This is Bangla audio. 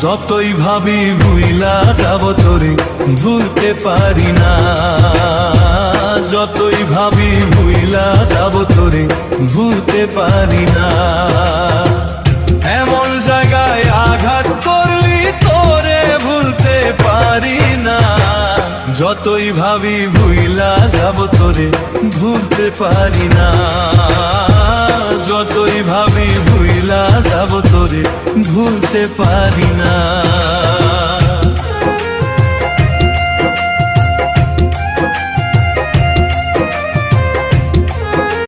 যতই ভাবি ভুইলা যাব তোরে ভুলতে পারি না, যতই ভাবি ভুইলা যাব তোরে ভুলতে পারি না। এমন জায়গায় আঘাত করলি তোরে ভুলতে পারি না, যতই ভাবি ভুইলা যাব তোরে ভুলতে পারি না, যতই ভাবি ভুইলা যাব তোরে ভুলতে পারি না।